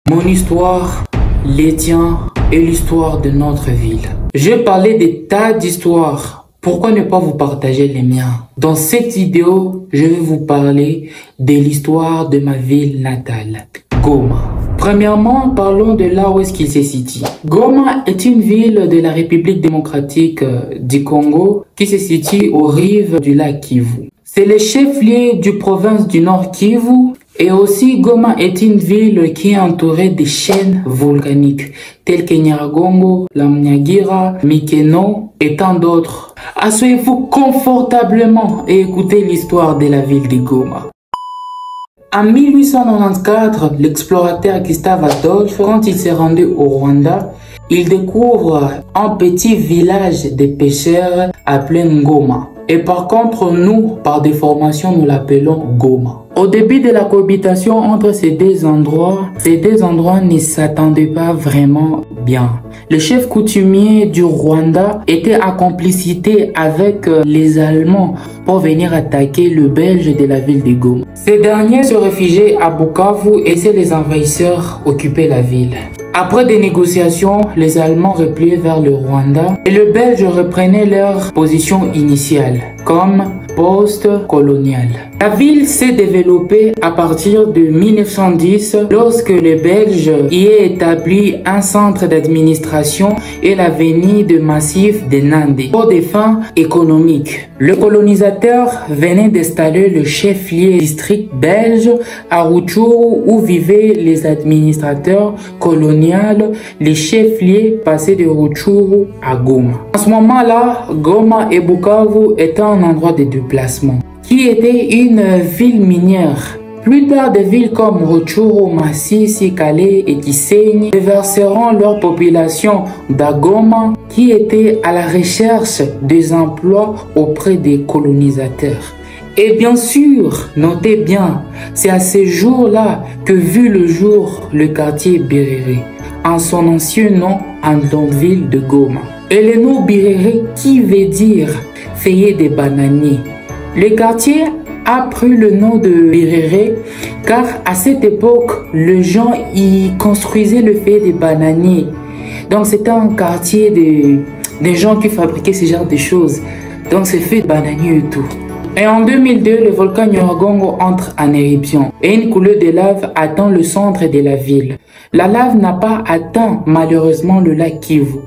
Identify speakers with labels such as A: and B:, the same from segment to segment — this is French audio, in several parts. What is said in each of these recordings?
A: mon histoire, les tiens et l'histoire de notre ville. Je parlais des tas d'histoires. Pourquoi ne pas vous partager les miens? Dans cette vidéo, je vais vous parler de l'histoire de ma ville natale, Goma. Premièrement, parlons de là où est-ce qu'il se situe. Goma est une ville de la République démocratique du Congo qui se situe aux rives du lac Kivu. C'est le chef-lieu du province du Nord Kivu et aussi Goma est une ville qui est entourée de chaînes volcaniques telles que Nyiragongo, Lamnyagira, Mikeno et tant d'autres. Asseyez-vous confortablement et écoutez l'histoire de la ville de Goma. En 1894, l'explorateur Gustave Adolphe, quand il s'est rendu au Rwanda, il découvre un petit village de pêcheurs appelé Ngoma. Et par contre, nous, par déformation, nous l'appelons Goma. Au début de la cohabitation entre ces deux endroits ne s'attendaient pas vraiment bien. Le chef coutumier du Rwanda était en complicité avec les Allemands pour venir attaquer le Belge de la ville de Goma. Ces derniers se réfugiaient à Bukavu et les envahisseurs occupaient la ville. Après des négociations, les Allemands repliaient vers le Rwanda et les Belges reprenaient leur position initiale, comme post-coloniale. La ville s'est développée à partir de 1910 lorsque les Belges y ont établi un centre d'administration et la venue de massifs de Nandé pour des fins économiques. Le colonisateur venait d'installer le chef-lieu district belge à Rutshuru où vivaient les administrateurs coloniaux. Les chefs-lieux passaient de Rutshuru à Goma. À ce moment-là, Goma et Bukavu étaient un endroit de déplacement qui était une ville minière. Plus tard, des villes comme Rutshuru, Masisi, Kale et Gisenyi déverseront leur population à Goma qui était à la recherche des emplois auprès des colonisateurs. Et bien sûr, notez bien, c'est à ce jour-là que vit le jour le quartier Birere, en son ancien nom en ville de Goma. Et le nom Birere qui veut dire feuillet des bananiers. Le quartier a pris le nom de Birere car à cette époque, les gens y construisaient le feuillet des bananiers. Donc c'était un quartier des gens qui fabriquaient ce genre de choses. Donc c'est fait de bananiers et tout. Et en 2002, le volcan Nyiragongo entre en éruption et une coulée de lave atteint le centre de la ville. La lave n'a pas atteint malheureusement le lac Kivu,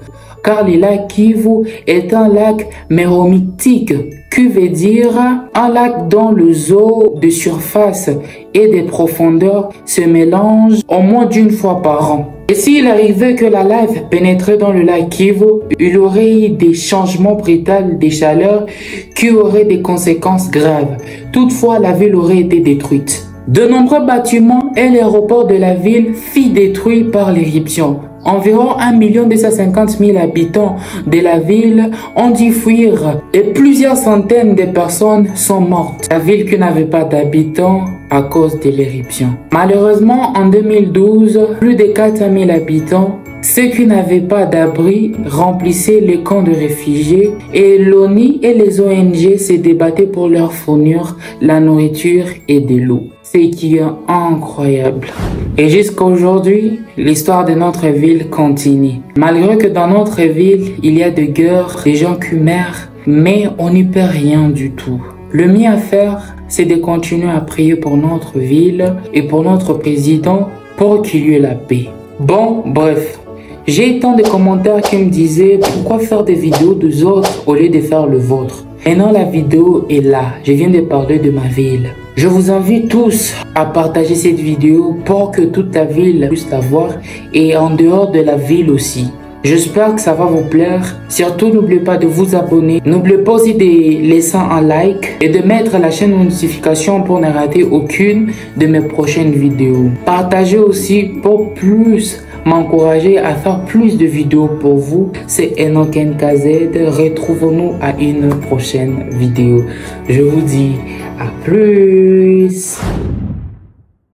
A: car le lac Kivu est un lac méromitique, qui veut dire un lac dont les eaux de surface et de profondeur se mélangent au moins d'une fois par an. Et s'il arrivait que la lave pénétrait dans le lac Kivu, il y aurait eu des changements brutaux de chaleur qui auraient des conséquences graves. Toutefois, la ville aurait été détruite. De nombreux bâtiments et l'aéroport de la ville furent détruits par l'éruption. Environ 1 250 000 habitants de la ville ont dû fuir et plusieurs centaines de personnes sont mortes. La ville qui n'avait pas d'habitants à cause de l'éruption. Malheureusement, en 2012, plus de 400 000 habitants, ceux qui n'avaient pas d'abri, remplissaient les camps de réfugiés et l'ONU et les ONG se débattaient pour leur fournir la nourriture et de l'eau. Ce qui est incroyable. Et jusqu'à aujourd'hui, l'histoire de notre ville continue. Malgré que dans notre ville, il y a des guerres, des gens qui meurent, mais on n'y perd rien du tout. Le mieux à faire, c'est de continuer à prier pour notre ville et pour notre président pour qu'il y ait la paix. Bon, bref. J'ai tant de commentaires qui me disaient pourquoi faire des vidéos des autres au lieu de faire le vôtre. Maintenant la vidéo est là, je viens de parler de ma ville. Je vous invite tous à partager cette vidéo pour que toute la ville puisse la voir et en dehors de la ville aussi. J'espère que ça va vous plaire. Surtout, n'oubliez pas de vous abonner. N'oubliez pas aussi de laisser un like et de mettre la chaîne de notification pour ne rater aucune de mes prochaines vidéos. Partagez aussi pour plus m'encourager à faire plus de vidéos pour vous. C'est Enoch NKZ. Retrouvons-nous à une prochaine vidéo. Je vous dis à plus.